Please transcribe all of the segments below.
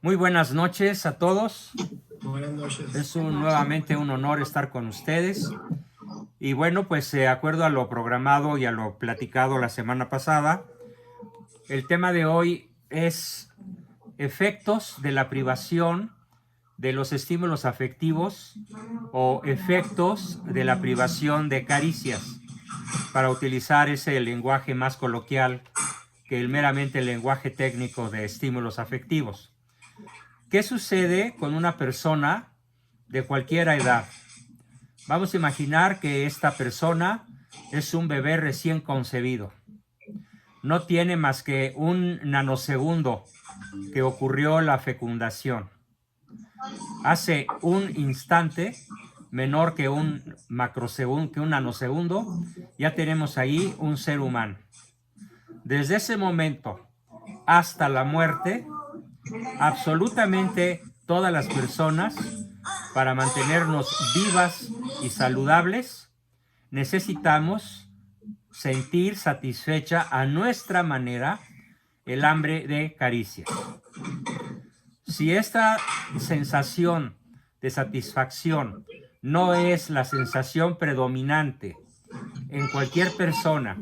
Muy buenas noches a todos. Buenas noches. Es nuevamente un honor estar con ustedes. Y bueno, pues de acuerdo a lo programado y a lo platicado la semana pasada, el tema de hoy es efectos de la privación de los estímulos afectivos o efectos de la privación de caricias, para utilizar ese lenguaje más coloquial que el meramente lenguaje técnico de estímulos afectivos. ¿Qué sucede con una persona de cualquier edad? Vamos a imaginar que esta persona es un bebé recién concebido. No tiene más que un nanosegundo que ocurrió la fecundación. Hace un instante, menor que un macrosegundo, que un nanosegundo, ya tenemos ahí un ser humano. Desde ese momento hasta la muerte, absolutamente todas las personas, para mantenernos vivas y saludables, necesitamos sentir satisfecha a nuestra manera el hambre de caricias. Si esta sensación de satisfacción no es la sensación predominante en cualquier persona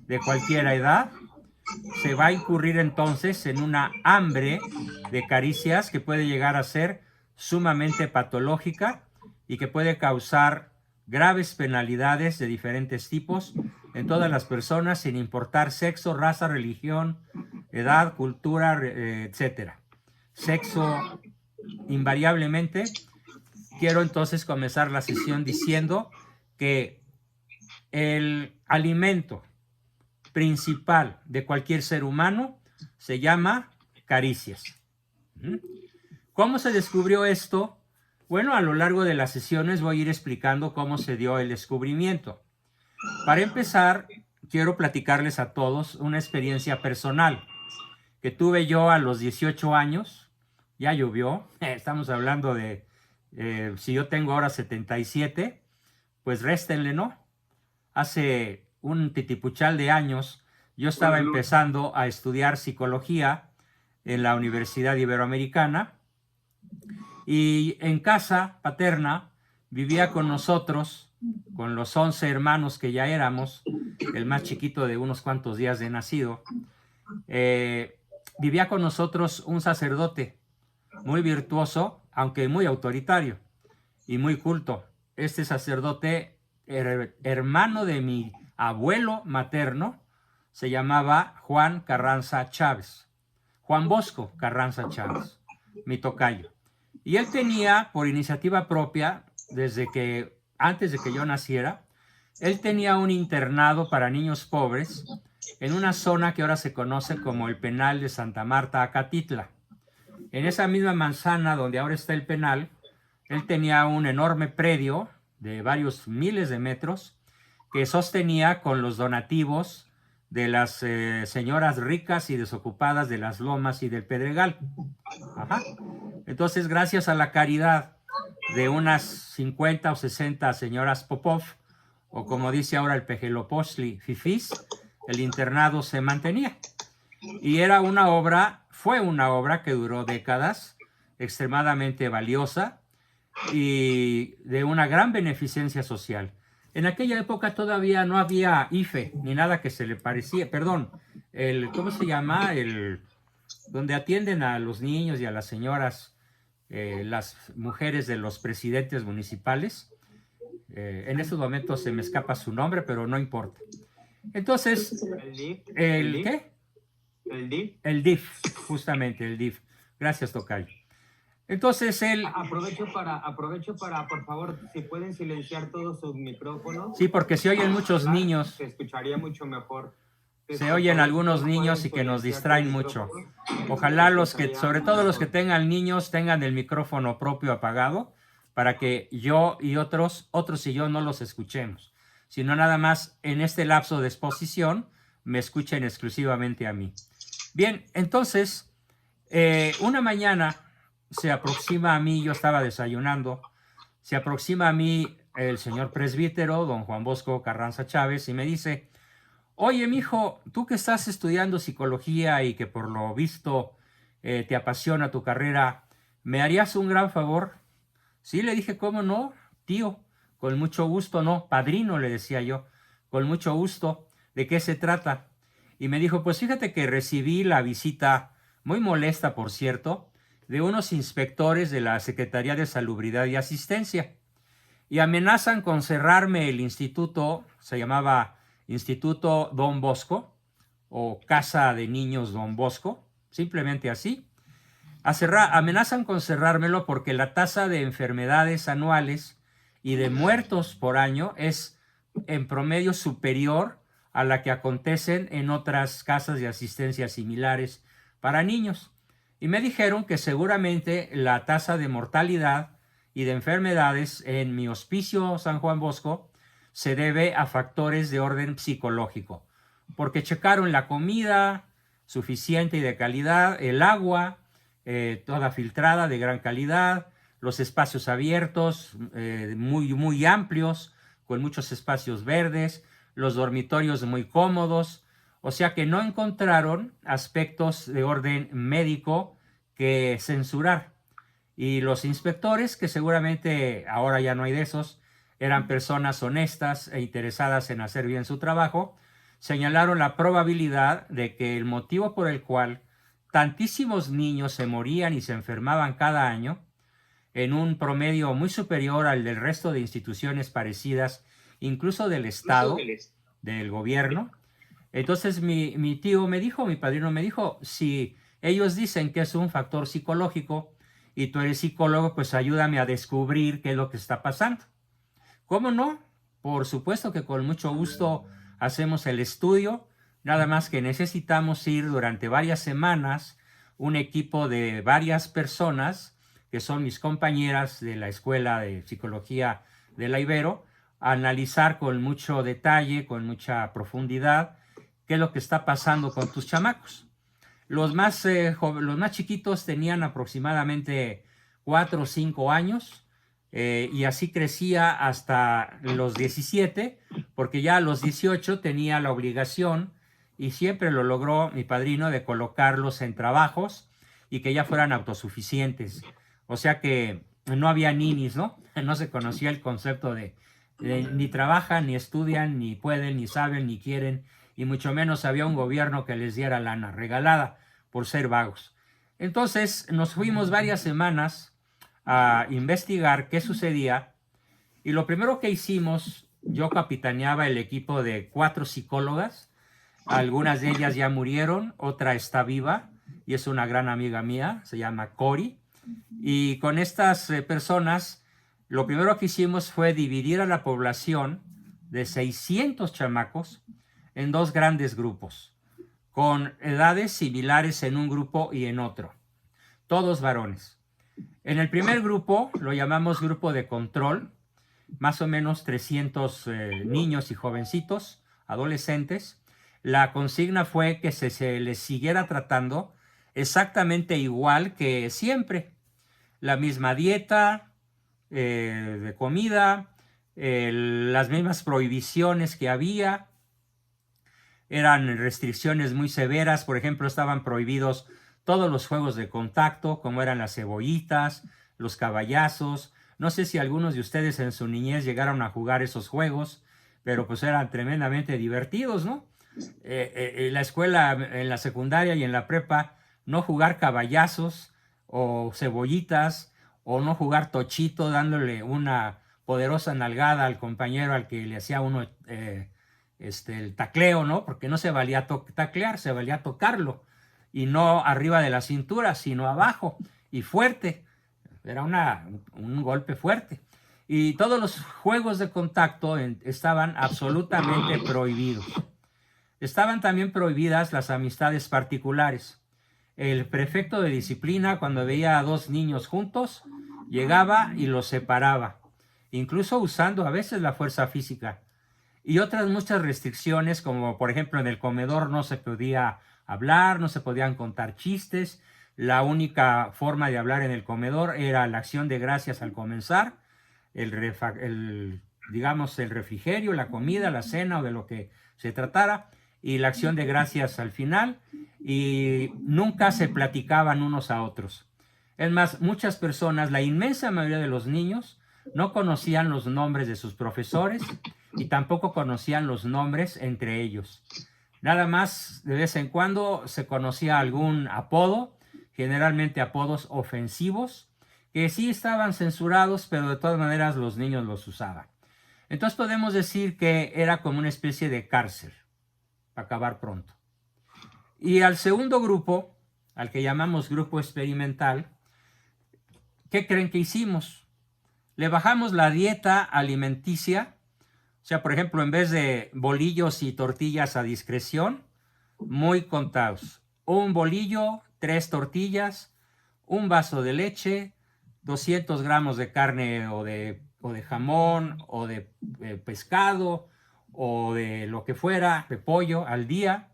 de cualquier edad, se va a incurrir entonces en una hambre de caricias que puede llegar a ser sumamente patológica y que puede causar graves penalidades de diferentes tipos en todas las personas, sin importar sexo, raza, religión, edad, cultura, etcétera. Sexo invariablemente. Quiero entonces comenzar la sesión diciendo que el alimento principal de cualquier ser humano se llama caricias. ¿Cómo se descubrió esto? Bueno, a lo largo de las sesiones voy a ir explicando cómo se dio el descubrimiento. Para empezar, quiero platicarles a todos una experiencia personal que tuve yo a los 18 años. Ya llovió, estamos hablando de, si yo tengo ahora 77, pues réstenle, ¿no? Hace un titipuchal de años, yo estaba empezando a estudiar psicología en la Universidad Iberoamericana, y en casa paterna vivía con nosotros, con los 11 hermanos que ya éramos, el más chiquito de unos cuantos días de nacido. Vivía con nosotros un sacerdote muy virtuoso, aunque muy autoritario y muy culto. Este sacerdote, hermano de mi abuelo materno, se llamaba Juan Carranza Chávez. Juan Bosco Carranza Chávez, mi tocayo. Y él tenía, por iniciativa propia, antes de que yo naciera, él tenía un internado para niños pobres en una zona que ahora se conoce como el penal de Santa Marta, Acatitla. En esa misma manzana donde ahora está el penal, él tenía un enorme predio de varios miles de metros que sostenía con los donativos de las señoras ricas y desocupadas de las Lomas y del Pedregal. Ajá. Entonces, gracias a la caridad de unas 50 o 60 señoras Popov, o como dice ahora el Pejelopochtli, fifís, el internado se mantenía. Y fue una obra que duró décadas, extremadamente valiosa y de una gran beneficencia social. En aquella época todavía no había IFE ni nada que se le parecía, perdón, ¿cómo se llama? Donde atienden a los niños y a las señoras, las mujeres de los presidentes municipales. En estos momentos se me escapa su nombre, pero no importa. Entonces, ¿qué? El DIF. El DIF, justamente el DIF. Gracias, tocayo. Entonces él... Aprovecho para, por favor, si pueden silenciar todos sus micrófonos. Sí, porque se oyen muchos niños. Se escucharía mucho mejor. Se oyen algunos niños y que nos distraen mucho. Ojalá sobre todo los que tengan niños, tengan el micrófono propio apagado, para que yo y otros y yo no los escuchemos, sino nada más en este lapso de exposición me escuchen exclusivamente a mí. Bien, entonces, una mañana se aproxima a mí, yo estaba desayunando, se aproxima a mí el señor presbítero, don Juan Bosco Carranza Chávez, y me dice: oye, mijo, tú que estás estudiando psicología y que por lo visto te apasiona tu carrera, ¿me harías un gran favor? Sí, le dije, ¿cómo no, tío? Con mucho gusto, no, padrino, le decía yo, con mucho gusto. ¿De qué se trata? Y me dijo, pues fíjate que recibí la visita, muy molesta por cierto, de unos inspectores de la Secretaría de Salubridad y Asistencia y amenazan con cerrarme el instituto, se llamaba Instituto Don Bosco o Casa de Niños Don Bosco, simplemente así. Amenazan con cerrármelo porque la tasa de enfermedades anuales y de muertos por año es en promedio superior a la que acontecen en otras casas de asistencia similares para niños. Y me dijeron que seguramente la tasa de mortalidad y de enfermedades en mi hospicio San Juan Bosco se debe a factores de orden psicológico, porque checaron la comida suficiente y de calidad, el agua, toda filtrada de gran calidad, los espacios abiertos, muy amplios, con muchos espacios verdes, los dormitorios muy cómodos, o sea que no encontraron aspectos de orden médico que censurar. Y los inspectores, que seguramente ahora ya no hay de esos, eran personas honestas e interesadas en hacer bien su trabajo, señalaron la probabilidad de que el motivo por el cual tantísimos niños se morían y se enfermaban cada año, en un promedio muy superior al del resto de instituciones parecidas, incluso del Estado, del gobierno. Entonces mi tío me dijo, mi padrino me dijo, si ellos dicen que es un factor psicológico y tú eres psicólogo, pues ayúdame a descubrir qué es lo que está pasando. ¿Cómo no? Por supuesto que con mucho gusto hacemos el estudio, nada más que necesitamos ir durante varias semanas, un equipo de varias personas, que son mis compañeras de la Escuela de Psicología de la Ibero, a analizar con mucho detalle, con mucha profundidad, qué es lo que está pasando con tus chamacos. Los más chiquitos tenían aproximadamente 4 o 5 años, y así crecía hasta los 17, porque ya a los 18 tenía la obligación, y siempre lo logró mi padrino, de colocarlos en trabajos y que ya fueran autosuficientes. O sea que no había ninis, ¿no? No se conocía el concepto de ni trabajan, ni estudian, ni pueden, ni saben, ni quieren, y mucho menos había un gobierno que les diera lana regalada por ser vagos. Entonces nos fuimos varias semanas a investigar qué sucedía, y lo primero que hicimos, yo capitaneaba el equipo de 4 psicólogas, algunas de ellas ya murieron, otra está viva y es una gran amiga mía, se llama Cori, y con estas personas lo primero que hicimos fue dividir a la población de 600 chamacos en 2 grandes grupos, con edades similares en un grupo y en otro, todos varones. En el primer grupo lo llamamos grupo de control, más o menos 300 niños y jovencitos, adolescentes. La consigna fue que se les siguiera tratando exactamente igual que siempre. La misma dieta de comida, las mismas prohibiciones que había. Eran restricciones muy severas, por ejemplo, estaban prohibidos todos los juegos de contacto, como eran las cebollitas, los caballazos. No sé si algunos de ustedes en su niñez llegaron a jugar esos juegos, pero pues eran tremendamente divertidos, ¿no? En la escuela, en la secundaria y en la prepa, no jugar caballazos o cebollitas, o no jugar tochito dándole una poderosa nalgada al compañero al que le hacía uno el tacleo, ¿no? Porque no se valía taclear, se valía tocarlo, y no arriba de la cintura, sino abajo y fuerte. Era un golpe fuerte. Y todos los juegos de contacto estaban absolutamente prohibidos. Estaban también prohibidas las amistades particulares. El prefecto de disciplina, cuando veía a 2 niños juntos, llegaba y los separaba, incluso usando a veces la fuerza física. Y otras muchas restricciones, como por ejemplo en el comedor no se podía hablar, no se podían contar chistes. La única forma de hablar en el comedor era la acción de gracias al comenzar, digamos el refrigerio, la comida, la cena o de lo que se tratara. y la acción de gracias al final, y nunca se platicaban unos a otros. Es más, muchas personas, la inmensa mayoría de los niños, no conocían los nombres de sus profesores y tampoco conocían los nombres entre ellos. Nada más de vez en cuando se conocía algún apodo, generalmente apodos ofensivos, que sí estaban censurados, pero de todas maneras los niños los usaban. Entonces podemos decir que era como una especie de cárcel, para acabar pronto. Y al segundo grupo, al que llamamos grupo experimental, ¿qué creen que hicimos? Le bajamos la dieta alimenticia, o sea, por ejemplo, en vez de bolillos y tortillas a discreción, muy contados. Un bolillo, 3 tortillas, un vaso de leche, 200 gramos de carne o de jamón o de pescado o de lo que fuera, de pollo al día.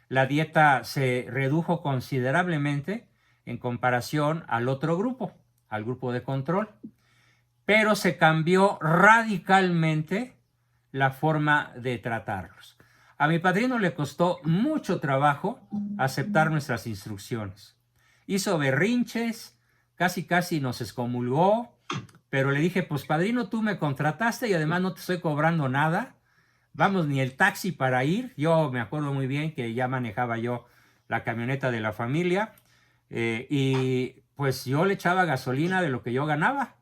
La dieta se redujo considerablemente en comparación al otro grupo, al grupo de control, pero se cambió radicalmente la forma de tratarlos. A mi padrino le costó mucho trabajo aceptar nuestras instrucciones. Hizo berrinches, casi nos excomulgó, pero le dije, pues padrino, tú me contrataste y además no te estoy cobrando nada. Vamos, ni el taxi para ir. Yo me acuerdo muy bien que ya manejaba yo la camioneta de la familia y pues yo le echaba gasolina de lo que yo ganaba.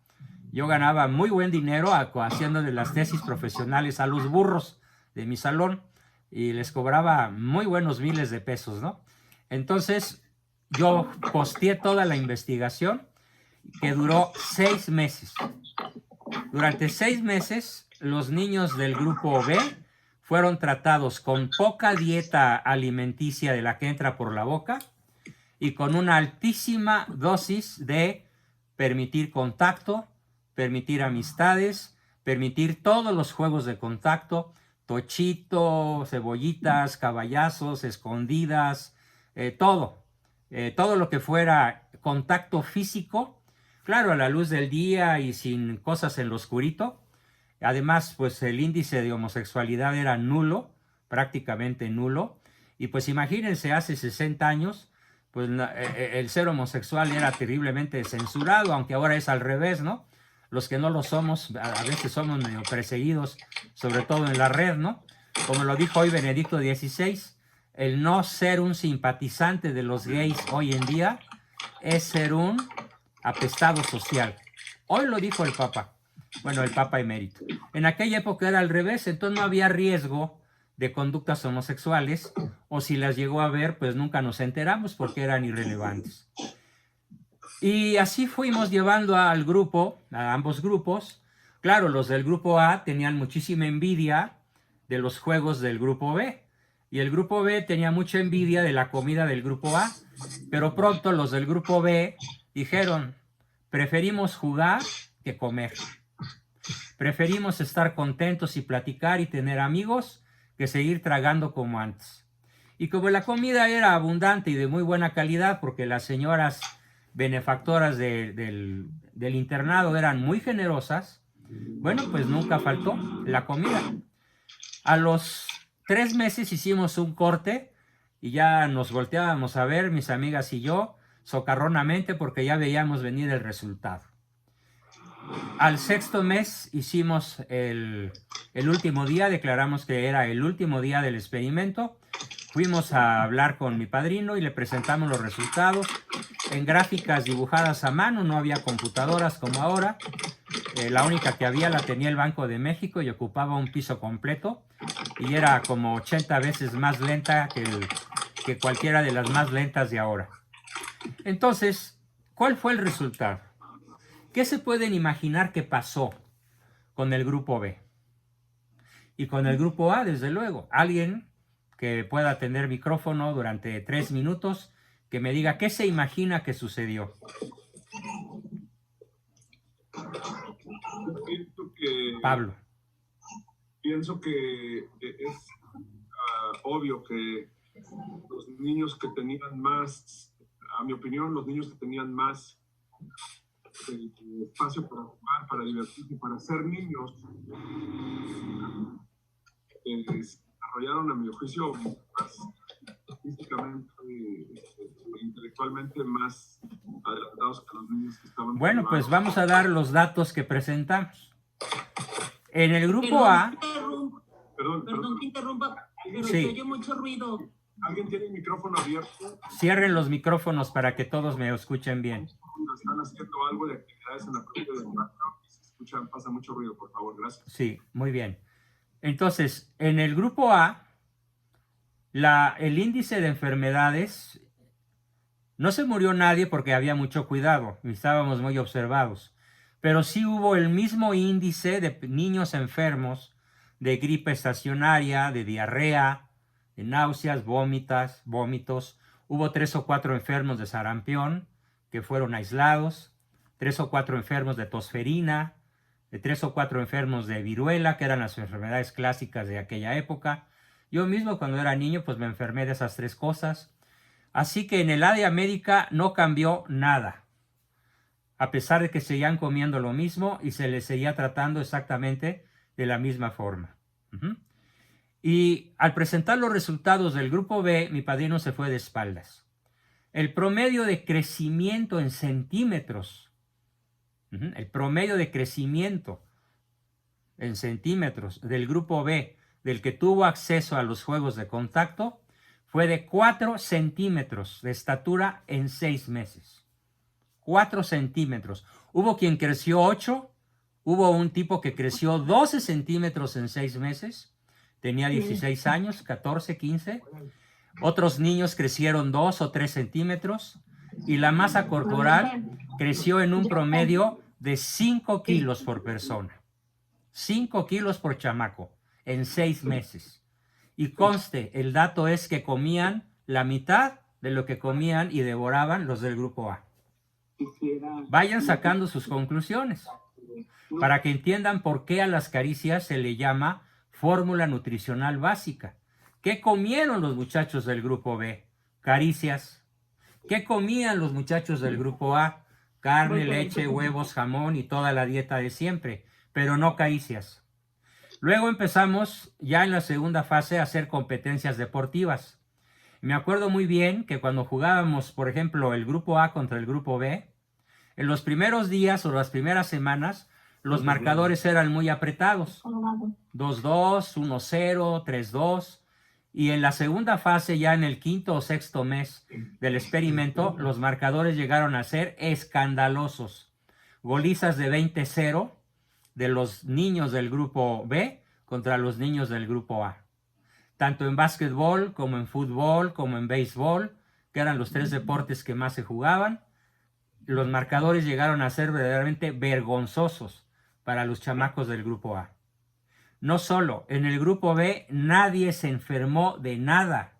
Yo ganaba muy buen dinero haciéndole las tesis profesionales a los burros de mi salón y les cobraba muy buenos miles de pesos, ¿no? Entonces yo posteé toda la investigación que duró 6 meses. Durante 6 meses los niños del grupo B fueron tratados con poca dieta alimenticia de la que entra por la boca y con una altísima dosis de permitir contacto, permitir amistades, permitir todos los juegos de contacto, tochito, cebollitas, caballazos, escondidas, todo lo que fuera contacto físico, claro, a la luz del día y sin cosas en lo oscurito. Además, pues el índice de homosexualidad era nulo, prácticamente nulo, y pues imagínense, hace 60 años, pues el ser homosexual era terriblemente censurado, aunque ahora es al revés, ¿no? Los que no lo somos, a veces somos medio perseguidos, sobre todo en la red, ¿no? Como lo dijo hoy Benedicto XVI, el no ser un simpatizante de los gays hoy en día es ser un apestado social. Hoy lo dijo el Papa, bueno, el Papa emérito. En aquella época era al revés, entonces no había riesgo de conductas homosexuales, o si las llegó a ver, pues nunca nos enteramos porque eran irrelevantes. Y así fuimos llevando al grupo, a ambos grupos. Claro, los del grupo A tenían muchísima envidia de los juegos del grupo B, y el grupo B tenía mucha envidia de la comida del grupo A, pero pronto los del grupo B dijeron, preferimos jugar que comer. Preferimos estar contentos y platicar y tener amigos que seguir tragando como antes. Y como la comida era abundante y de muy buena calidad, porque las señoras benefactoras del internado eran muy generosas, bueno, pues nunca faltó la comida. A los 3 meses hicimos un corte y ya nos volteábamos a ver, mis amigas y yo, socarronamente, porque ya veíamos venir el resultado. Al 6º mes hicimos el último día, declaramos que era el último día del experimento. Fuimos a hablar con mi padrino y le presentamos los resultados en gráficas dibujadas a mano, no había computadoras como ahora. La única que había la tenía el Banco de México y ocupaba un piso completo y era como 80 veces más lenta que cualquiera de las más lentas de ahora. Entonces, ¿cuál fue el resultado? ¿Qué se pueden imaginar que pasó con el grupo B? Y con el grupo A, desde luego. Alguien que pueda tener micrófono durante 3 minutos, que me diga qué se imagina que sucedió. Pablo. Pienso que es obvio que los niños que tenían más, a mi opinión, los niños que tenían más espacio para jugar, para divertirse, para ser niños, desarrollaron, a mi juicio, más físicamente intelectualmente más adelantados que los niños que estaban Bueno, pues privados. vamos a dar los datos que presentamos. En el grupo Perdón, A... Perdón que interrumpa, pero Sí. se oye mucho ruido. ¿Alguien tiene el micrófono abierto? Cierren los micrófonos para que todos me escuchen bien. Están haciendo algo de actividades en la parte del background y se escuchan, pasa mucho ruido, por favor, gracias. Sí, muy bien. Entonces, en el grupo A, el índice de enfermedades, no se murió nadie porque había mucho cuidado y estábamos muy observados, pero sí hubo el mismo índice de niños enfermos de gripe estacionaria, de diarrea, de náuseas, vómitos. Hubo 3 o 4 enfermos de sarampión que fueron aislados, 3 o 4 enfermos de tosferina, de 3 o 4 enfermos de viruela, que eran las enfermedades clásicas de aquella época. Yo mismo cuando era niño pues me enfermé de esas 3 cosas. Así que en el área médica no cambió nada, a pesar de que seguían comiendo lo mismo y se les seguía tratando exactamente de la misma forma. Y al presentar los resultados del grupo B, mi padrino se fue de espaldas. El promedio de crecimiento en centímetros, el promedio de crecimiento en centímetros del grupo B, del que tuvo acceso a los juegos de contacto, fue de 4 centímetros de estatura en 6 meses. 4 centímetros. Hubo quien creció 8, hubo un tipo que creció 12 centímetros en 6 meses, tenía 16 años, 14, 15. Otros niños crecieron 2 o 3 centímetros y la masa corporal creció en un promedio de 5 kilos por persona. 5 kilos por chamaco en 6 meses. Y conste, el dato es que comían la mitad de lo que comían y devoraban los del grupo A. Vayan sacando sus conclusiones para que entiendan por qué a las caricias se le llama fórmula nutricional básica. ¿Qué comieron los muchachos del grupo B? Caricias. ¿Qué comían los muchachos del grupo A? Carne, leche, huevos, jamón y toda la dieta de siempre, pero no caricias. Luego empezamos ya en la segunda fase a hacer competencias deportivas. Me acuerdo muy bien que cuando jugábamos, por ejemplo, el grupo A contra el grupo B, en los primeros días o las primeras semanas, los marcadores eran muy apretados. 2-2, 1-0, 3-2. Y en la segunda fase, ya en el quinto o sexto mes del experimento, los marcadores llegaron a ser escandalosos. Golizas de 20-0 de los niños del grupo B contra los niños del grupo A. Tanto en básquetbol, como en fútbol, como en béisbol, que eran los 3 deportes que más se jugaban, los marcadores llegaron a ser verdaderamente vergonzosos para los chamacos del grupo A. No solo, en el grupo B nadie se enfermó de nada.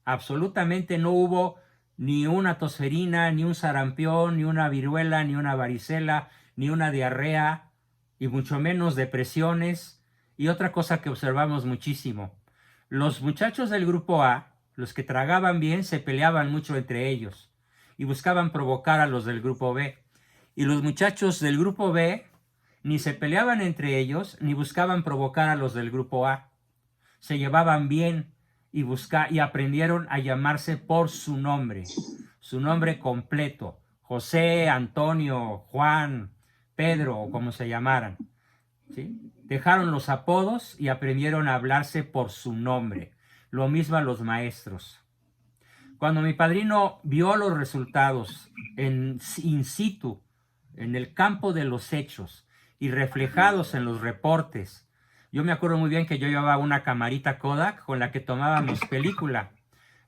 Absolutamente no hubo ni una tosferina, ni un sarampión, ni una viruela, ni una varicela, ni una diarrea, y mucho menos depresiones. Y otra cosa que observamos muchísimo, los muchachos del grupo A, los que tragaban bien, se peleaban mucho entre ellos y buscaban provocar a los del grupo B. Y los muchachos del grupo B ni se peleaban entre ellos, ni buscaban provocar a los del grupo A. Se llevaban bien y aprendieron a llamarse por su nombre completo: José, Antonio, Juan, Pedro, o como se llamaran. ¿Sí? Dejaron los apodos y aprendieron a hablarse por su nombre. Lo mismo a los maestros. Cuando mi padrino vio los resultados in situ, en el campo de los hechos y reflejados en los reportes, yo me acuerdo muy bien que yo llevaba una camarita Kodak con la que tomábamos película.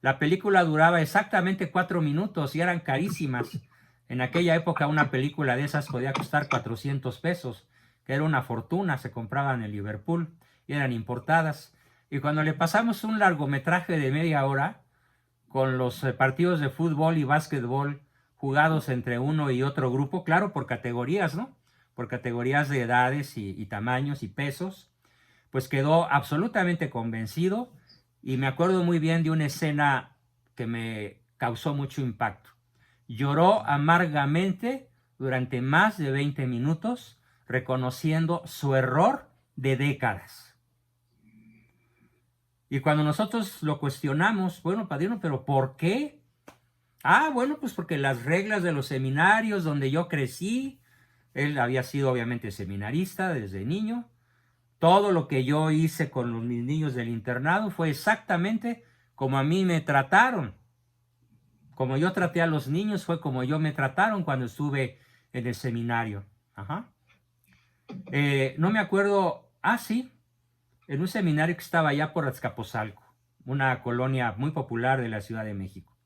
La película duraba exactamente 4 minutos y eran carísimas. En aquella época una película de esas podía costar 400 pesos, que era una fortuna, se compraban en Liverpool y eran importadas. Y cuando le pasamos un largometraje de media hora, con los partidos de fútbol y básquetbol jugados entre uno y otro grupo, claro, por categorías, ¿no? Por categorías de edades y tamaños y pesos, pues quedó absolutamente convencido. Y me acuerdo muy bien de una escena que me causó mucho impacto. Lloró amargamente durante más de 20 minutos, reconociendo su error de décadas. Y cuando nosotros lo cuestionamos, bueno, padrino, ¿pero por qué? Ah, bueno, pues porque las reglas de los seminarios donde yo crecí, él había sido obviamente seminarista desde niño, todo lo que yo hice con mis niños del internado fue exactamente como a mí me trataron. Como yo traté a los niños fue como yo me trataron cuando estuve en el seminario. Ajá. No me acuerdo, sí, en un seminario que estaba allá por Azcapotzalco, una colonia muy popular de la Ciudad de México.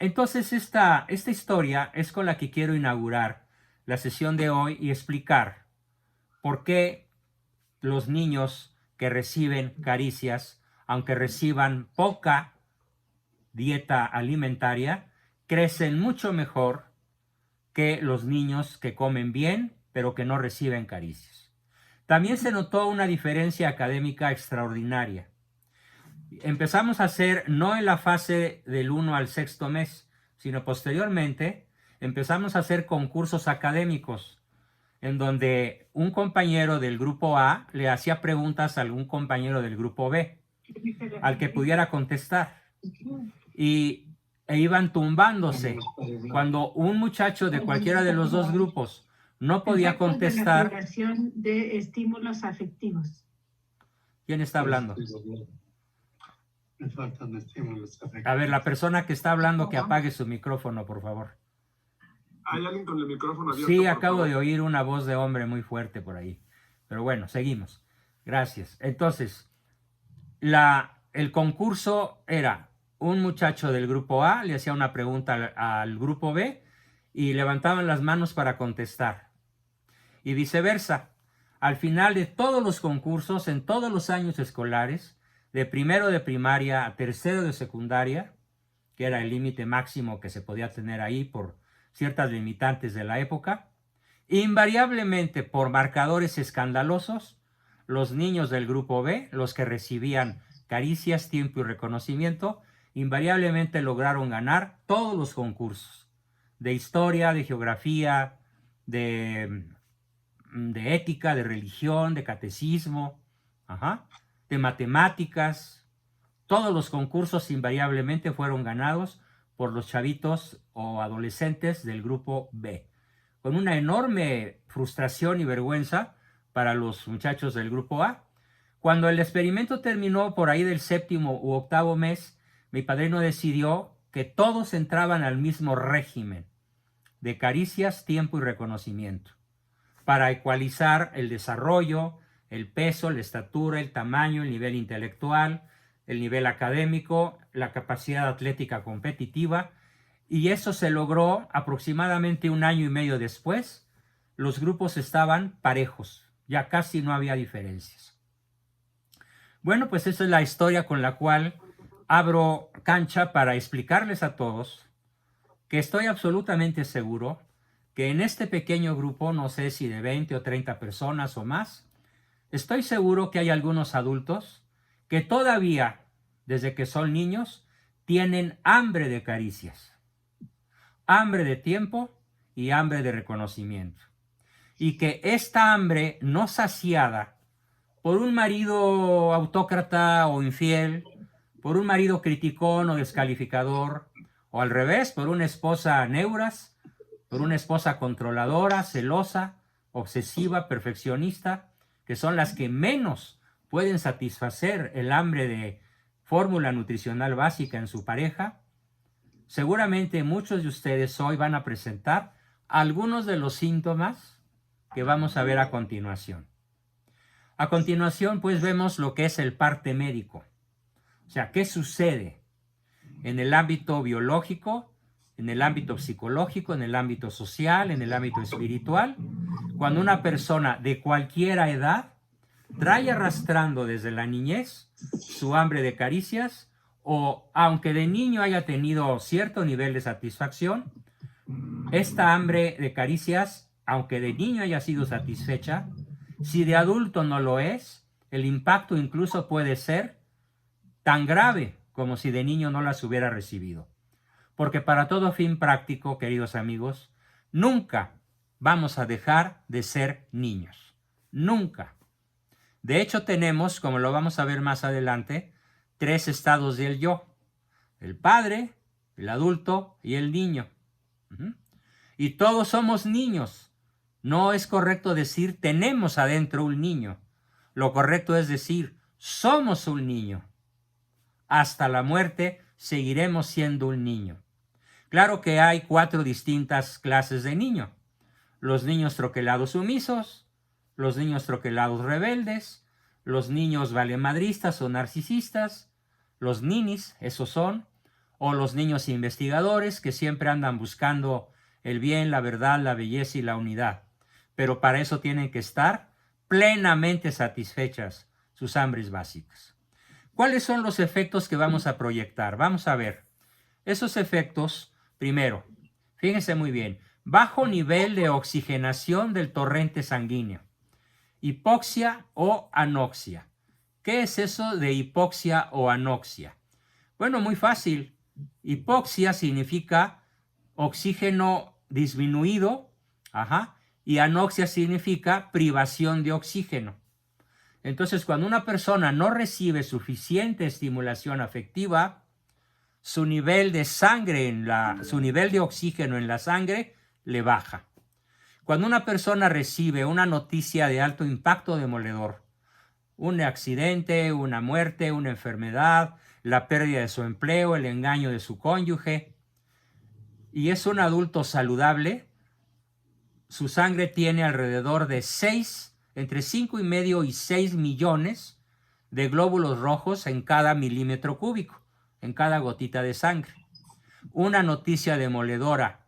Entonces esta historia es con la que quiero inaugurar la sesión de hoy y explicar por qué los niños que reciben caricias, aunque reciban poca dieta alimentaria, crecen mucho mejor que los niños que comen bien, pero que no reciben caricias. También se notó una diferencia académica extraordinaria. Empezamos a hacer, no en la fase del 1 al 6º mes, sino posteriormente, empezamos a hacer concursos académicos, en donde un compañero del grupo A le hacía preguntas a algún compañero del grupo B, al que pudiera contestar. E iban tumbándose. Cuando un muchacho de cualquiera de los dos grupos no podía contestar. De la creación de estímulos afectivos. ¿Quién está hablando? Me faltan estímulos afectivos. A ver, la persona que está hablando, que apague su micrófono, por favor. ¿Hay alguien con el micrófono abierto? Sí, acabo de oír una voz de hombre muy fuerte por ahí. Pero bueno, seguimos. Gracias. Entonces, el concurso era un muchacho del grupo A, le hacía una pregunta al grupo B y levantaban las manos para contestar. Y viceversa. Al final de todos los concursos, en todos los años escolares, de primero de primaria a tercero de secundaria, que era el límite máximo que se podía tener ahí por ciertas limitantes de la época, invariablemente por marcadores escandalosos, los niños del grupo B, los que recibían caricias, tiempo y reconocimiento, invariablemente lograron ganar todos los concursos de historia, de geografía, de ética, de religión, de catecismo, de matemáticas. Todos los concursos invariablemente fueron ganados por los chavitos o adolescentes del grupo B, con una enorme frustración y vergüenza para los muchachos del grupo A. Cuando el experimento terminó por ahí del 7º u 8º mes, mi padrino decidió que todos entraban al mismo régimen de caricias, tiempo y reconocimiento, para ecualizar el desarrollo, el peso, la estatura, el tamaño, el nivel intelectual, el nivel académico, la capacidad atlética competitiva, y eso se logró aproximadamente 1 año y medio después. Los grupos estaban parejos, ya casi no había diferencias. Bueno, pues esa es la historia con la cual abro cancha para explicarles a todos que estoy absolutamente seguro que en este pequeño grupo, no sé si de 20 o 30 personas o más, estoy seguro que hay algunos adultos que todavía, desde que son niños, tienen hambre de caricias, hambre de tiempo y hambre de reconocimiento. Y que esta hambre no saciada por un marido autócrata o infiel, por un marido criticón o descalificador, o al revés, por una esposa neuras, por una esposa controladora, celosa, obsesiva, perfeccionista, que son las que menos pueden satisfacer el hambre de fórmula nutricional básica en su pareja. Seguramente muchos de ustedes hoy van a presentar algunos de los síntomas que vamos a ver a continuación. A continuación, pues, vemos lo que es el parte médico. O sea, ¿qué sucede en el ámbito biológico, en el ámbito psicológico, en el ámbito social, en el ámbito espiritual, cuando una persona de cualquier edad trae arrastrando desde la niñez su hambre de caricias, o aunque de niño haya tenido cierto nivel de satisfacción, esta hambre de caricias, aunque de niño haya sido satisfecha, si de adulto no lo es, el impacto incluso puede ser tan grave como si de niño no las hubiera recibido. Porque para todo fin práctico, queridos amigos, nunca vamos a dejar de ser niños. Nunca. De hecho, tenemos, como lo vamos a ver más adelante, 3 estados del yo. El padre, el adulto y el niño. Y todos somos niños. No es correcto decir tenemos adentro un niño. Lo correcto es decir somos un niño. Hasta la muerte seguiremos siendo un niño. Claro que hay 4 distintas clases de niño. Los niños troquelados sumisos, los niños troquelados rebeldes, los niños valemadristas o narcisistas, los ninis, esos son, o los niños investigadores que siempre andan buscando el bien, la verdad, la belleza y la unidad. Pero para eso tienen que estar plenamente satisfechas sus hambres básicas. ¿Cuáles son los efectos que vamos a proyectar? Vamos a ver. Esos efectos, primero, fíjense muy bien, bajo nivel de oxigenación del torrente sanguíneo, hipoxia o anoxia. ¿Qué es eso de hipoxia o anoxia? Bueno, muy fácil. Hipoxia significa oxígeno disminuido, y anoxia significa privación de oxígeno. Entonces, cuando una persona no recibe suficiente estimulación afectiva, su nivel de sangre, su nivel de oxígeno en la sangre le baja. Cuando una persona recibe una noticia de alto impacto demoledor, un accidente, una muerte, una enfermedad, la pérdida de su empleo, el engaño de su cónyuge, y es un adulto saludable, su sangre tiene alrededor de entre 5,5 y 6 millones de glóbulos rojos en cada milímetro cúbico, en cada gotita de sangre. Una noticia demoledora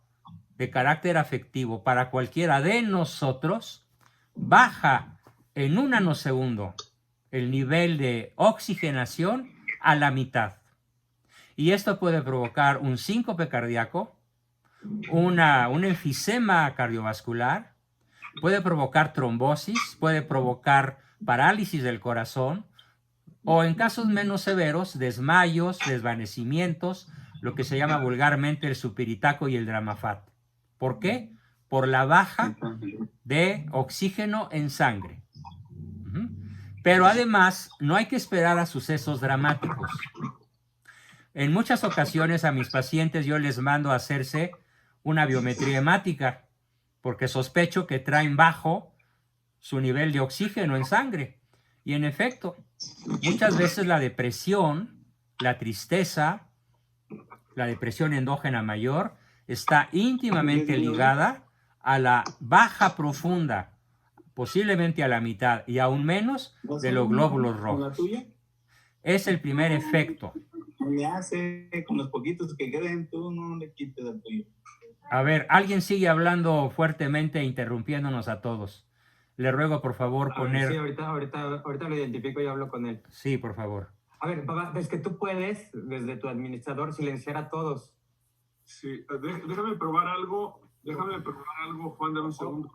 de carácter afectivo para cualquiera de nosotros baja en un nanosegundo el nivel de oxigenación a la mitad. Y esto puede provocar un síncope cardíaco, un enfisema cardiovascular, puede provocar trombosis, puede provocar parálisis del corazón o en casos menos severos, desmayos, desvanecimientos, lo que se llama vulgarmente el supiritaco y el dramafat. ¿Por qué? Por la baja de oxígeno en sangre. Pero además, no hay que esperar a sucesos dramáticos. En muchas ocasiones a mis pacientes yo les mando a hacerse una biometría hemática porque sospecho que traen bajo su nivel de oxígeno en sangre. Y en efecto, muchas veces la depresión, la tristeza, la depresión endógena mayor está íntimamente ligada a la baja profunda, posiblemente a la mitad y aún menos de los glóbulos rojos. Es el primer efecto. Le hace con los poquitos que queden, tú no le quites el tuyo. A ver, alguien sigue hablando fuertemente e interrumpiéndonos a todos. Le ruego, por favor, poner... Sí, ahorita lo identifico y hablo con él. Sí, por favor. A ver, papá, es que tú puedes, desde tu administrador, silenciar a todos. Sí, déjame probar algo, Juan, dame un segundo.